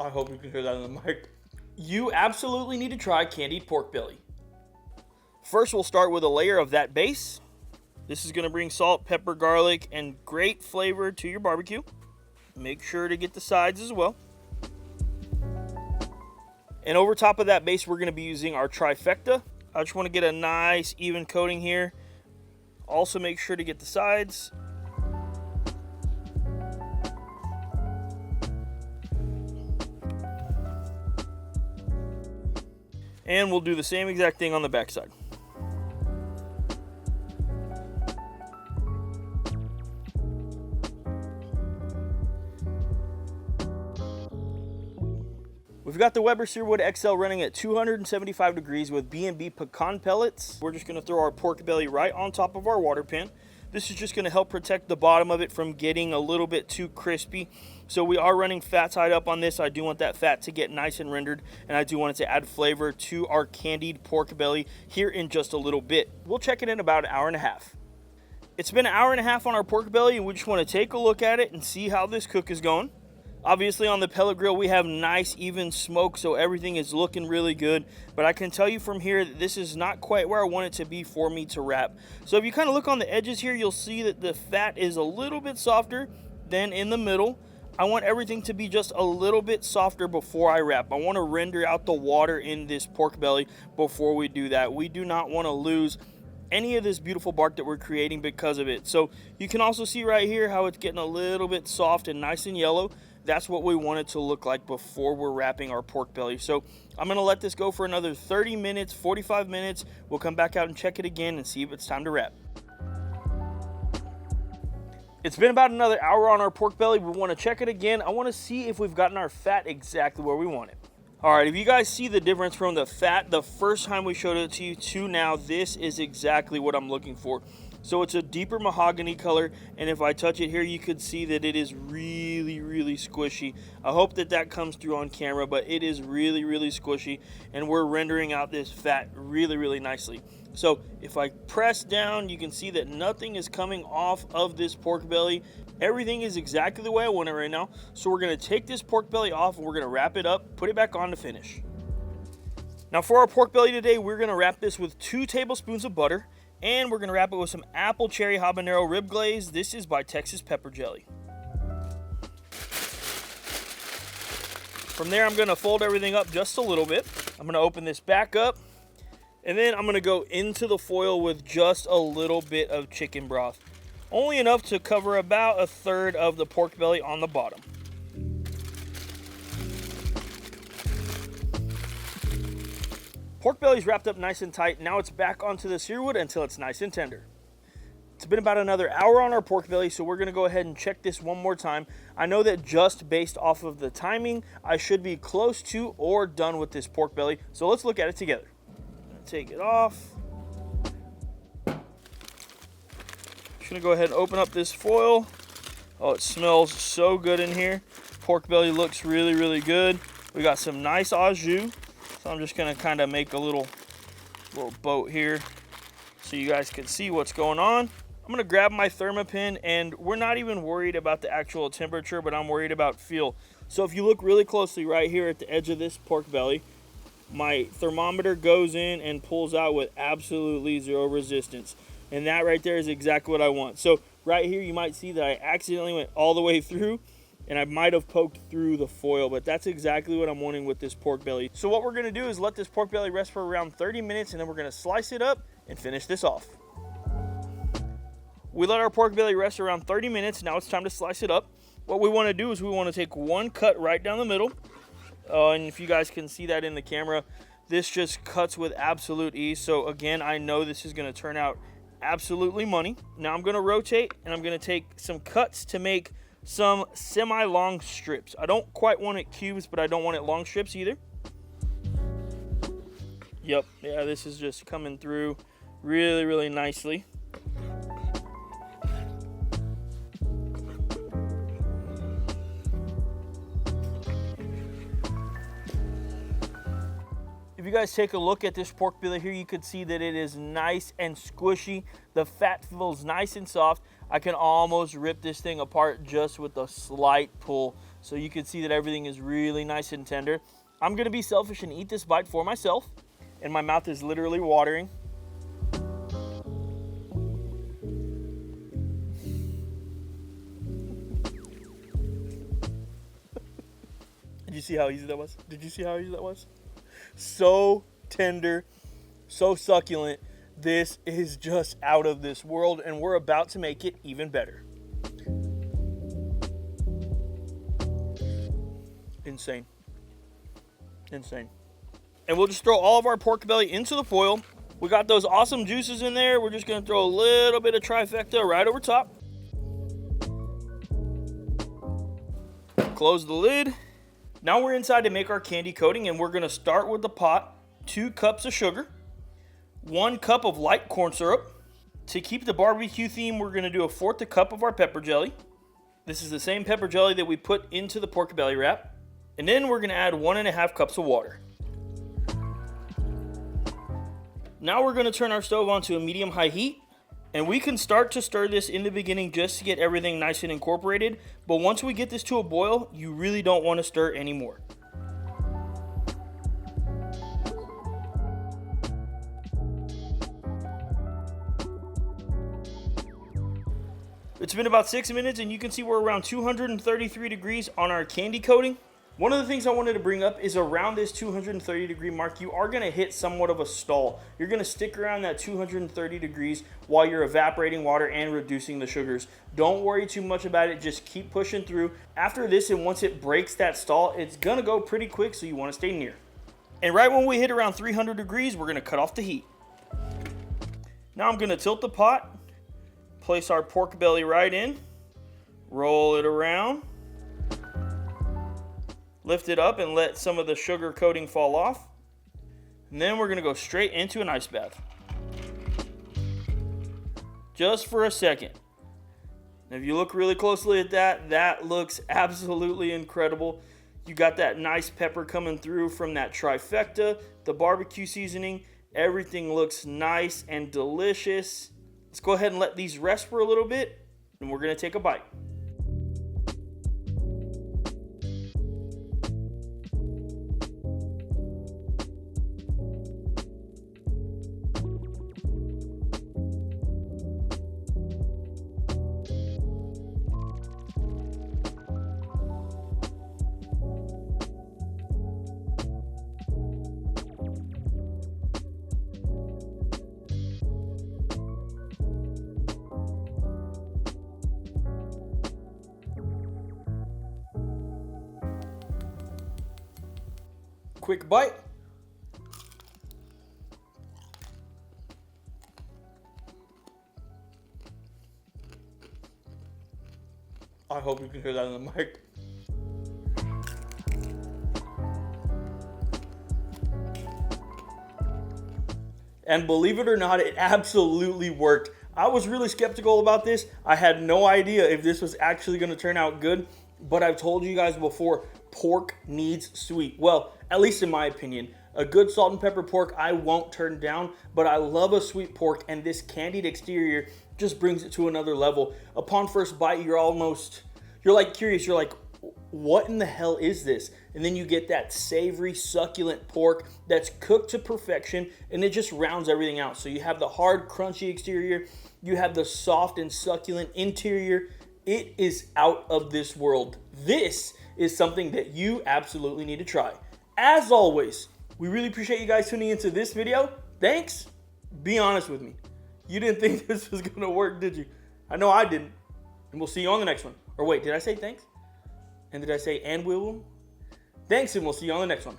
I hope you can hear that in the mic. You absolutely need to try candied pork belly. First, we'll start with a layer of that base. This is going to bring salt, pepper, garlic, and great flavor to your barbecue. Make sure to get the sides as well. And over top of that base, we're going to be using our trifecta. I just want to get a nice even coating here. Also make sure to get the sides. And we'll do the same exact thing on the back side. We've got the Weber Searwood XL running at 275 degrees with B&B pecan pellets. We're just gonna throw our pork belly right on top of our water pan. This is just gonna help protect the bottom of it from getting a little bit too crispy. So we are running fat side up on this. I do want that fat to get nice and rendered, and I do want it to add flavor to our candied pork belly here in just a little bit. We'll check it in about an hour and a half. It's been an hour and a half on our pork belly, and we just wanna take a look at it and see how this cook is going. Obviously on the pellet grill we have nice even smoke, so everything is looking really good, but I can tell you from here that this is not quite where I want it to be for me to wrap. So if you kind of look on the edges here, you'll see that the fat is a little bit softer than in the middle. I want everything to be just a little bit softer before I wrap. I want to render out the water in this pork belly before we do that. We do not want to lose any of this beautiful bark that we're creating because of it. So you can also see right here how it's getting a little bit soft and nice and yellow. That's what we want it to look like before we're wrapping our pork belly. So I'm gonna let this go for another 30 minutes, 45 minutes. We'll come back out and check it again and see if it's time to wrap. It's been about another hour on our pork belly. We wanna check it again. I wanna see if we've gotten our fat exactly where we want it. All right, if you guys see the difference from the fat the first time we showed it to you to now, this is exactly what I'm looking for. So it's a deeper mahogany color, and if I touch it here, you could see that it is really, really squishy. I hope that that comes through on camera, but it is really, really squishy, and we're rendering out this fat really, really nicely. So if I press down, you can see that nothing is coming off of this pork belly. Everything is exactly the way I want it right now. So we're gonna take this pork belly off, and we're gonna wrap it up, put it back on to finish. Now for our pork belly today, we're gonna wrap this with 2 tablespoons of butter, and we're gonna wrap it with some apple cherry habanero rib glaze. This is by Texas Pepper Jelly. From there, I'm gonna fold everything up just a little bit. I'm gonna open this back up, and then I'm gonna go into the foil with just a little bit of chicken broth. Only enough to cover about 1/3 of the pork belly on the bottom. Pork belly's wrapped up nice and tight. Now it's back onto the searwood until it's nice and tender. It's been about another hour on our pork belly, so we're gonna go ahead and check this one more time. I know that just based off of the timing, I should be close to or done with this pork belly. So let's look at it together. Take it off. Just gonna go ahead and open up this foil. Oh, it smells so good in here. Pork belly looks really, really good. We got some nice au jus. So I'm just gonna kind of make a little boat here so you guys can see what's going on. I'm gonna grab my Thermopin, and we're not even worried about the actual temperature, but I'm worried about feel. So if you look really closely right here at the edge of this pork belly, my thermometer goes in and pulls out with absolutely 0 resistance. And that right there is exactly what I want. So right here you might see that I accidentally went all the way through, and I might have poked through the foil, but that's exactly what I'm wanting with this pork belly. So what we're gonna do is let this pork belly rest for around 30 minutes, and then we're gonna slice it up and finish this off. We let our pork belly rest around 30 minutes. Now it's time to slice it up. What we wanna do is we wanna take one cut right down the middle. And if you guys can see that in the camera, this just cuts with absolute ease. So again, I know this is gonna turn out absolutely money. Now I'm gonna rotate, and I'm gonna take some cuts to make some semi-long strips. I don't quite want it cubes, but I don't want it long strips either. Yep, yeah, this is just coming through really, really nicely. If you guys take a look at this pork belly here, you could see that it is nice and squishy. The fat feels nice and soft. I can almost rip this thing apart just with a slight pull. So you can see that everything is really nice and tender. I'm gonna be selfish and eat this bite for myself. And my mouth is literally watering. Did you see how easy that was? Did you see how easy that was? So tender, so succulent. This is just out of this world, and we're about to make it even better. Insane. Insane. And we'll just throw all of our pork belly into the foil. We got those awesome juices in there. We're just gonna throw a little bit of trifecta right over top. Close the lid. Now we're inside to make our candy coating, and we're gonna start with the pot. 2 cups of sugar, 1 cup of light corn syrup. To keep the barbecue theme, we're gonna do 1/4 cup of our pepper jelly. This is the same pepper jelly that we put into the pork belly wrap. And then we're gonna add 1.5 cups of water. Now we're gonna turn our stove on to a medium-high heat. And we can start to stir this in the beginning just to get everything nice and incorporated. But once we get this to a boil, you really don't want to stir anymore. It's been about 6 minutes, and you can see we're around 233 degrees on our candy coating. One of the things I wanted to bring up is around this 230 degree mark, you are going to hit somewhat of a stall. You're going to stick around that 230 degrees while you're evaporating water and reducing the sugars. Don't worry too much about it. Just keep pushing through. After this, and once it breaks that stall, it's going to go pretty quick, so you want to stay near. And right when we hit around 300 degrees, we're going to cut off the heat. Now I'm going to tilt the pot, place our pork belly right in, roll it around, lift it up and let some of the sugar coating fall off. And then we're gonna go straight into an ice bath. Just for a second. And if you look really closely at that, that looks absolutely incredible. You got that nice pepper coming through from that trifecta, the barbecue seasoning. Everything looks nice and delicious. Let's go ahead and let these rest for a little bit, and we're gonna take a bite. Quick bite. I hope you can hear that in the mic. And believe it or not, it absolutely worked. I was really skeptical about this. I had no idea if this was actually going to turn out good, but I've told you guys before, pork needs sweet. Well, at least in my opinion. A good salt and pepper pork I won't turn down, but I love a sweet pork, and this candied exterior just brings it to another level. Upon first bite, you're like curious, you're like, what in the hell is this? And then you get that savory, succulent pork that's cooked to perfection, and it just rounds everything out. So you have the hard, crunchy exterior, you have the soft and succulent interior. It is out of this world. This is something that you absolutely need to try. As always, we really appreciate you guys tuning into this video. Thanks. Be honest with me. You didn't think this was going to work, did you? I know I didn't. And we'll see you on the next one. Or wait, did I say thanks? And did I say and we will? Thanks, and we'll see you on the next one.